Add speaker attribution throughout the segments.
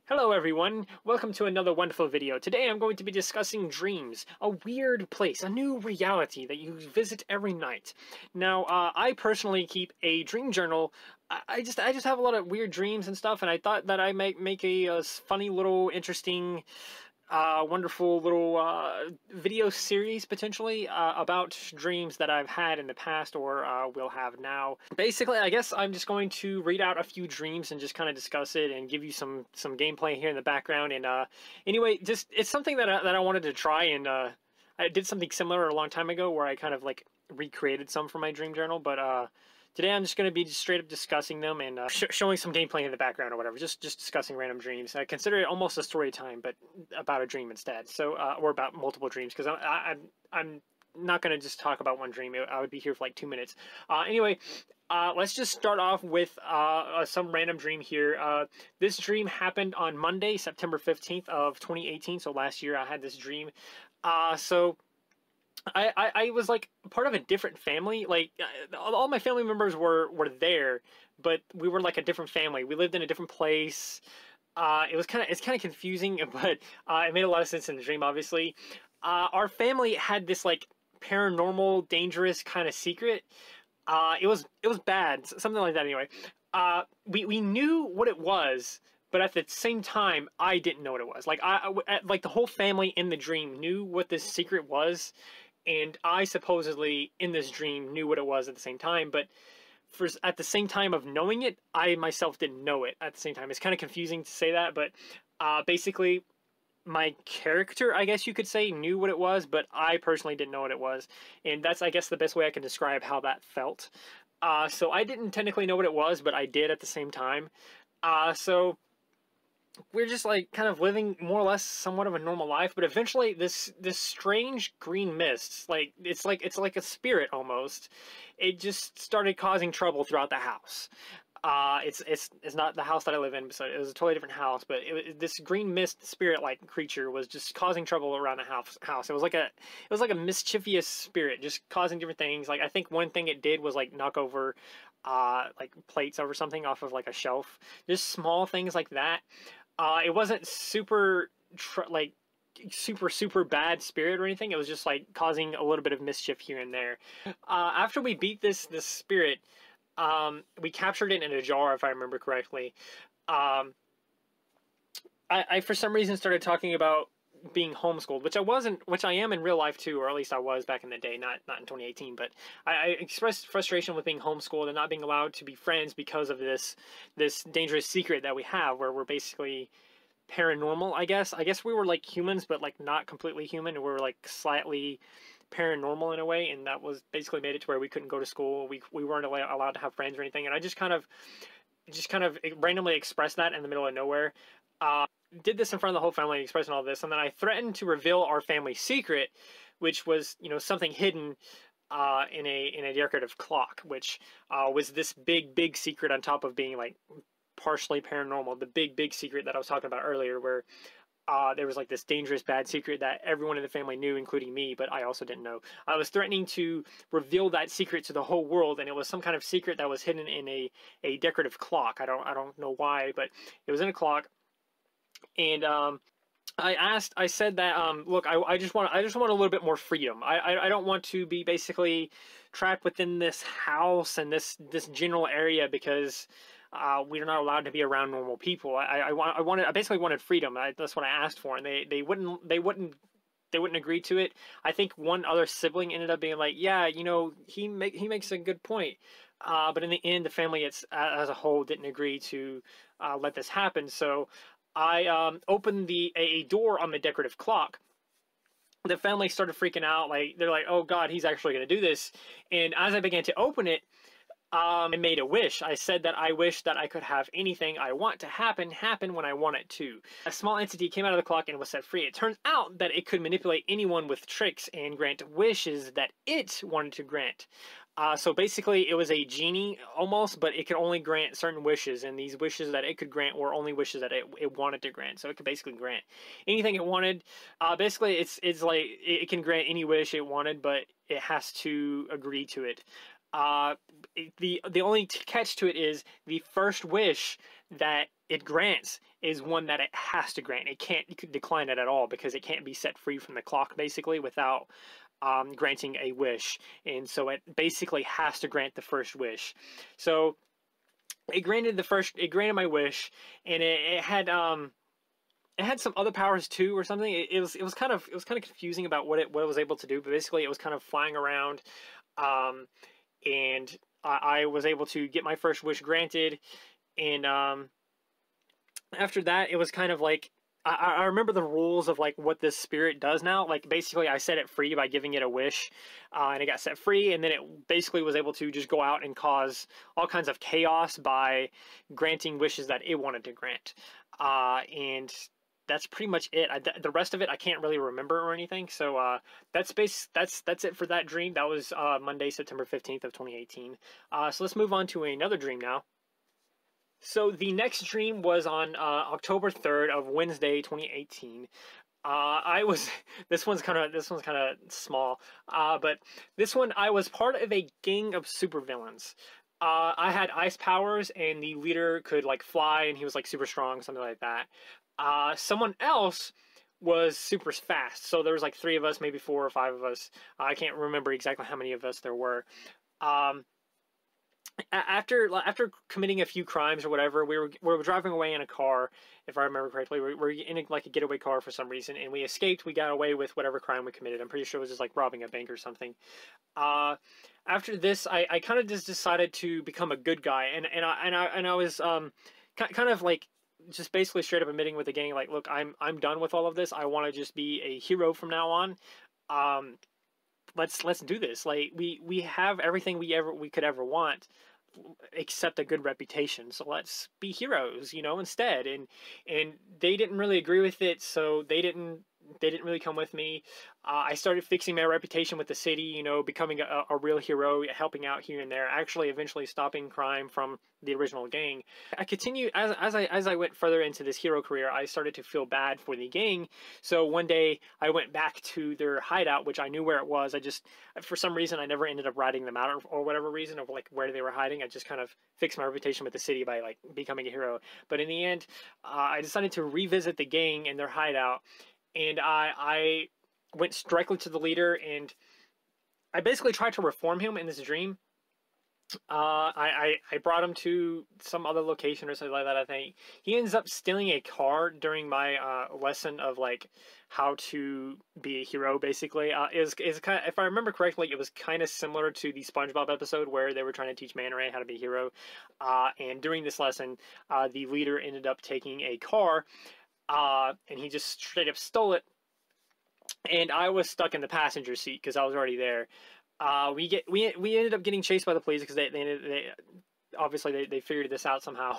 Speaker 1: Hello everyone, welcome to another wonderful video. Today I'm going to be discussing dreams, a weird place, a new reality that you visit every night. Now, I personally keep a dream journal. I just have a lot of weird dreams and stuff, and I thought that I might make a funny little interesting wonderful little video series potentially about dreams that I've had in the past or will have now. Basically, I guess I'm just going to read out a few dreams and just kind of discuss it and give you some gameplay here in the background. And anyway, just it's something that I wanted to try, and I did something similar a long time ago where I kind of like recreated some for my dream journal, but today I'm just going to be just straight up discussing them and showing some gameplay in the background or whatever. Just discussing random dreams. I consider it almost a story time, but about a dream instead. So or about multiple dreams, because I'm not going to just talk about one dream. I would be here for like 2 minutes. Anyway, let's just start off with some random dream here. This dream happened on Monday, September 15th of 2018. So last year I had this dream. So I was like part of a different family. Like all my family members were there, but we were like a different family. We lived in a different place. It's kind of confusing, but it made a lot of sense in the dream. Obviously, our family had this like paranormal, dangerous kind of secret. It was bad, something like that. Anyway, we knew what it was. But at the same time, I didn't know what it was. Like like the whole family in the dream knew what this secret was, and I supposedly in this dream knew what it was at the same time. But at the same time of knowing it, I myself didn't know it at the same time. It's kind of confusing to say that, but basically, my character, I guess you could say, knew what it was, but I personally didn't know what it was, and that's, I guess, the best way I can describe how that felt. So I didn't technically know what it was, but I did at the same time. So we're just like kind of living more or less somewhat of a normal life, but eventually this strange green mist, like it's like a spirit almost, it just started causing trouble throughout the house. It's not the house that I live in, so it was a totally different house, but this green mist spirit like creature was just causing trouble around the house. It was like a mischievous spirit, just causing different things. Like I think one thing it did was like knock over like plates over something off of like a shelf. Just small things like that. It wasn't super super bad spirit or anything. It was just like causing a little bit of mischief here and there. After we beat this spirit, we captured it in a jar, if I remember correctly. I for some reason started talking about being homeschooled, which I wasn't, which I am in real life too, or at least I was back in the day, not in 2018. But I expressed frustration with being homeschooled and not being allowed to be friends because of this dangerous secret that we have, where we're basically paranormal. I guess we were like humans, but like not completely human. We were like slightly paranormal in a way, and that was basically made it to where we couldn't go to school. We weren't allowed to have friends or anything, and I just kind of randomly expressed that in the middle of nowhere. Did this in front of the whole family, expressing all this, and then I threatened to reveal our family secret, which was, you know, something hidden in a decorative clock, which was this big secret on top of being like partially paranormal. The big secret that I was talking about earlier, where there was like this dangerous bad secret that everyone in the family knew, including me, but I also didn't know. I was threatening to reveal that secret to the whole world, and it was some kind of secret that was hidden in a decorative clock. I don't know why, but it was in a clock. And I said that, look, I just want a little bit more freedom. I don't want to be basically trapped within this house and this general area, because we're not allowed to be around normal people. I basically wanted freedom. That's what I asked for, and they wouldn't agree to it. I think one other sibling ended up being like, yeah, you know, he makes a good point. But in the end, the family as a whole didn't agree to let this happen. So I opened a door on the decorative clock. The family started freaking out. Like, they're like, oh God, he's actually going to do this. And as I began to open it, I made a wish. I said that I wish that I could have anything I want to happen when I want it to. A small entity came out of the clock and was set free. It turns out that it could manipulate anyone with tricks and grant wishes that it wanted to grant. So basically, it was a genie almost, but it could only grant certain wishes, and these wishes that it could grant were only wishes that it wanted to grant. So it could basically grant anything it wanted. Basically, it's like it can grant any wish it wanted, but it has to agree to it. The only catch to it is the first wish that it grants is one that it has to grant. It can't decline it at all because it can't be set free from the clock basically without granting a wish. And so it basically has to grant the first wish. So it granted my wish, and it had some other powers too or something. It was kind of confusing about what it was able to do, but basically it was kind of flying around, and I was able to get my first wish granted. And after that, it was kind of like, I remember the rules of like what this spirit does now. Like basically I set it free by giving it a wish, and it got set free, and then it basically was able to just go out and cause all kinds of chaos by granting wishes that it wanted to grant. And that's pretty much it. The rest of it I can't really remember or anything. So that's it for that dream. That was Monday, September 15th of 2018. So let's move on to another dream now. So the next dream was on October 3rd of Wednesday, 2018. This one's kind of small, but this one I was part of a gang of supervillains. I had ice powers, and the leader could like fly, and he was like super strong, something like that. Someone else was super fast, so there was like 3 of us, maybe 4 or 5 of us. I can't remember exactly how many of us there were. After committing a few crimes or whatever, we were driving away in a car, if I remember correctly. We were in like a getaway car for some reason, and we escaped. We got away with whatever crime we committed. I'm pretty sure it was just like robbing a bank or something. After this, I kind of just decided to become a good guy, and I was kind of like just basically straight up admitting with the gang, like, look, I'm done with all of this. I want to just be a hero from now on. Let's do this. Like we have everything we could ever want, except a good reputation. So let's be heroes, instead. And they didn't really agree with it, so they didn't really come with me. I started fixing my reputation with the city, becoming a real hero, helping out here and there, actually eventually stopping crime from the original gang. I continued, as I went further into this hero career, I started to feel bad for the gang. So one day I went back to their hideout, which I knew where it was. I just, for some reason, I never ended up writing them out, or whatever reason of like where they were hiding. I just kind of fixed my reputation with the city by like becoming a hero. But in the end, I decided to revisit the gang and their hideout. And I went directly to the leader, and I basically tried to reform him in this dream. I brought him to some other location or something like that, I think. He ends up stealing a car during my lesson of like how to be a hero, basically. Is kind of, if I remember correctly, it was kind of similar to the SpongeBob episode where they were trying to teach Man Ray how to be a hero. And during this lesson, the leader ended up taking a car, and he just straight up stole it, and I was stuck in the passenger seat because I was already there. We ended up getting chased by the police because they obviously they figured this out somehow.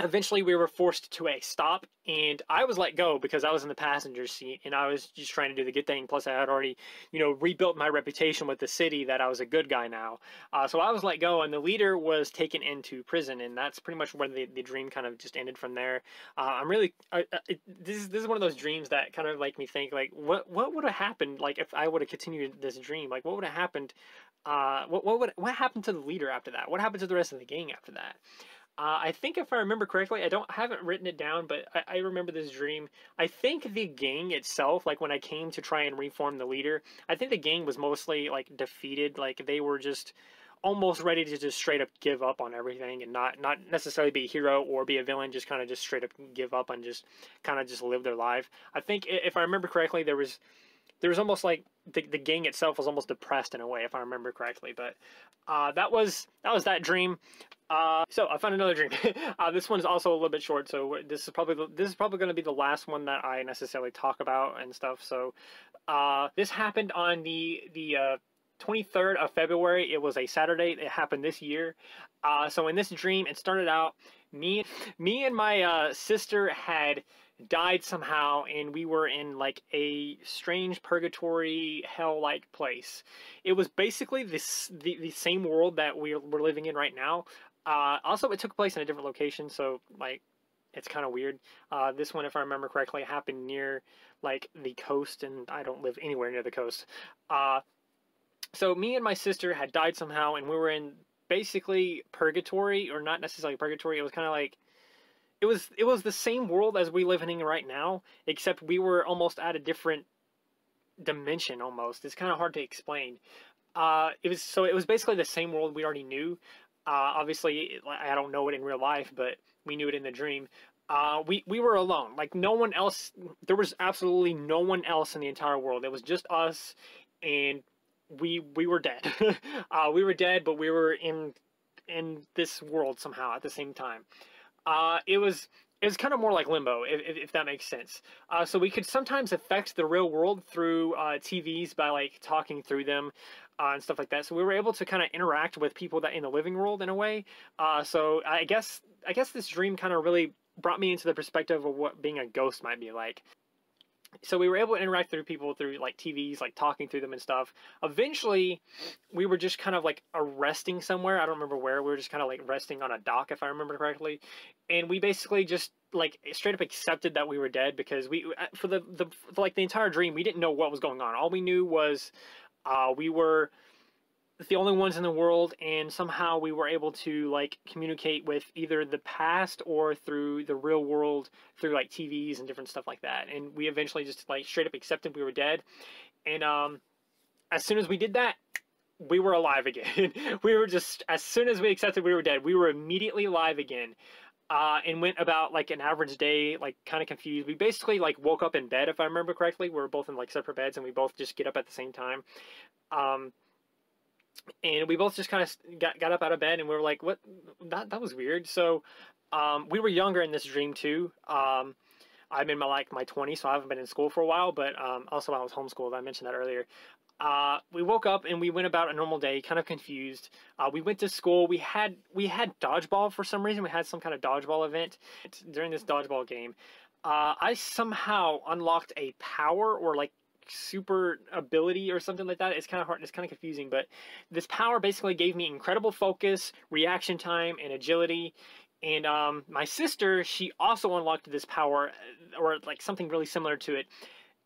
Speaker 1: Eventually, we were forced to a stop, and I was let go because I was in the passenger seat, and I was just trying to do the good thing. Plus, I had already, rebuilt my reputation with the city that I was a good guy now. So I was let go, and the leader was taken into prison, and that's pretty much where the dream kind of just ended from there. This is one of those dreams that kind of make me think, like, what would have happened, like, if I would have continued this dream? Like, what would have happened? What happened to the leader after that? What happened to the rest of the gang after that? I think if I remember correctly, haven't written it down, but I remember this dream. I think the gang itself, like when I came to try and reform the leader, I think the gang was mostly like defeated. Like they were just almost ready to just straight up give up on everything and not necessarily be a hero or be a villain, just kind of just straight up give up and just kind of just live their life. I think if I remember correctly, there was almost like the gang itself was almost depressed in a way, if I remember correctly. But that was that dream. So I found another dream. This one's also a little bit short, so this is probably going to be the last one that I necessarily talk about and stuff. So this happened on the 23rd of February. It was a Saturday. It happened this year. So in this dream, it started out me and my sister had died somehow, and we were in like a strange purgatory hell-like place. It was basically the same world that we're living in right now. Also, it took place in a different location, so like it's kind of weird. This one, if I remember correctly, happened near like the coast, and I don't live anywhere near the coast. So me and my sister had died somehow, and we were in basically purgatory, or not necessarily purgatory. It was kind of like it was the same world as we live in right now, except we were almost at a different dimension almost. It's kind of hard to explain. It was basically the same world we already knew. Obviously, I don't know it in real life, but we knew it in the dream. We were alone. Like no one else. There was absolutely no one else in the entire world. It was just us, and we were dead. We were dead, but we were in this world somehow at the same time. It was kind of more like limbo, if that makes sense. So we could sometimes affect the real world through TVs by like talking through them and stuff like that. So we were able to kind of interact with people that in the living world in a way. So I guess this dream kind of really brought me into the perspective of what being a ghost might be like. So we were able to interact through people through like TVs, like talking through them and stuff. Eventually, we were just kind of like resting somewhere. I don't remember where. We were just kind of like resting on a dock, if I remember correctly. And we basically just like straight up accepted that we were dead because we for the entire dream we didn't know what was going on. All we knew was we were the only ones in the world, and somehow we were able to like communicate with either the past or through the real world through like TVs and different stuff like that. And we eventually just like straight up accepted we were dead. And as soon as we did that, we were alive again. We were just, as soon as we accepted we were dead, we were immediately alive again. And went about like an average day, like kind of confused. We basically like woke up in bed, if I remember correctly. We were both in like separate beds, and we both just get up at the same time. And we both just kind of got up out of bed, and we were like, what, that was weird. So we were younger in this dream too. I'm in my 20s, so I haven't been in school for a while, but also I was homeschooled. I mentioned that earlier. We woke up and we went about a normal day, kind of confused. We went to school. We had dodgeball for some reason. We had some kind of dodgeball event during this dodgeball game. I somehow unlocked a power or like super ability or something like that. It's kind of hard. It's kind of confusing, but this power basically gave me incredible focus, reaction time, and agility. And my sister, she also unlocked this power, or like something really similar to it,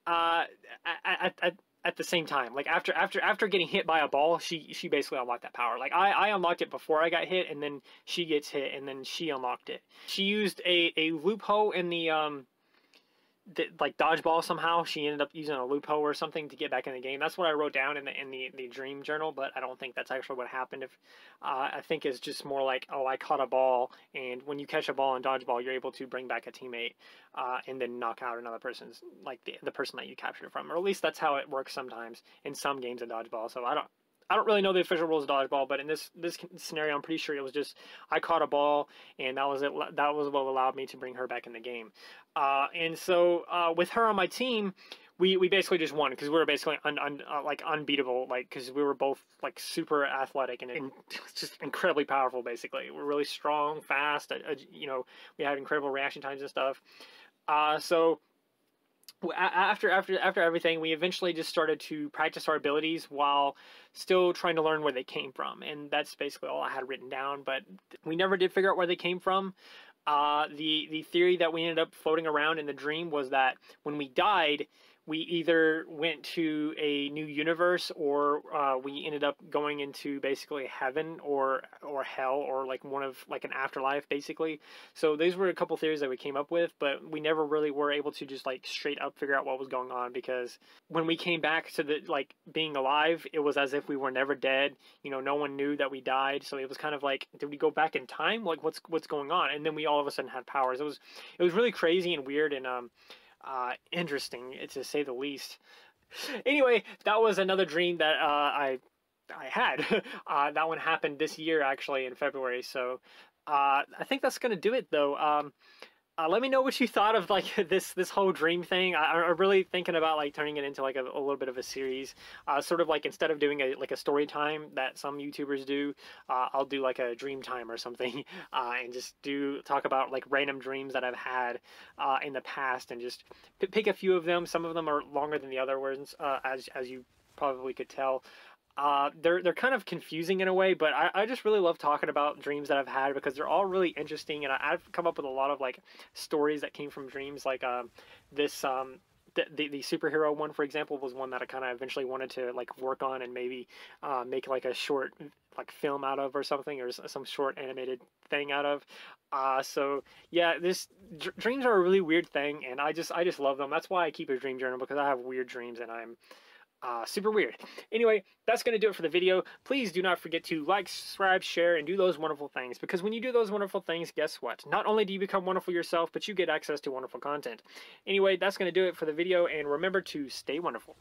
Speaker 1: at the same time. Like after getting hit by a ball, she basically unlocked that power. Like I unlocked it before I got hit, and then she gets hit, and then she unlocked it. She used a loophole in the like dodgeball somehow. She ended up using a loophole or something to get back in the game. That's what I wrote down in the dream journal, but I don't think that's actually what happened. If I think it's just more like, oh, I caught a ball, and when you catch a ball in dodgeball, you're able to bring back a teammate and then knock out another person's, like the person that you captured it from, or at least that's how it works sometimes in some games of dodgeball. So I don't really know the official rules of dodgeball, but in this scenario, I'm pretty sure it was just I caught a ball, and that was it. That was what allowed me to bring her back in the game. And so with her on my team, we basically just won because we were basically like unbeatable, like because we were both like super athletic and just incredibly powerful. Basically, we're really strong, fast. We had incredible reaction times and stuff. So after everything, we eventually just started to practice our abilities while still trying to learn where they came from, and that's basically all I had written down. But we never did figure out where they came from. The theory that we ended up floating around in the dream was that when we died, we either went to a new universe, or we ended up going into basically heaven or hell, or like like an afterlife basically. So those were a couple theories that we came up with, but we never really were able to just like straight up figure out what was going on, because when we came back to the like being alive, it was as if we were never dead. No one knew that we died, so it was kind of like, did we go back in time? Like what's going on? And then we all of a sudden had powers. It was really crazy and weird, and interesting to say the least. Anyway, that was another dream that I had. That one happened this year, actually, in February. So I think that's gonna do it, though. Let me know what you thought of like this whole dream thing. I'm really thinking about like turning it into like a little bit of a series, sort of like instead of doing a story time that some YouTubers do, I'll do like a dream time or something, and just talk about like random dreams that I've had in the past, and just pick a few of them. Some of them are longer than the other ones, as you probably could tell. They're kind of confusing in a way, but I just really love talking about dreams that I've had because they're all really interesting, and I've come up with a lot of like stories that came from dreams, like this the superhero one, for example, was one that I kind of eventually wanted to like work on and maybe make like a short like film out of or something, or some short animated thing out of. So yeah, dreams are a really weird thing, and I just love them. That's why I keep a dream journal, because I have weird dreams and I'm super weird. Anyway, that's going to do it for the video. Please do not forget to like, subscribe, share, and do those wonderful things, because when you do those wonderful things, guess what? Not only do you become wonderful yourself, but you get access to wonderful content. Anyway, that's going to do it for the video, and remember to stay wonderful.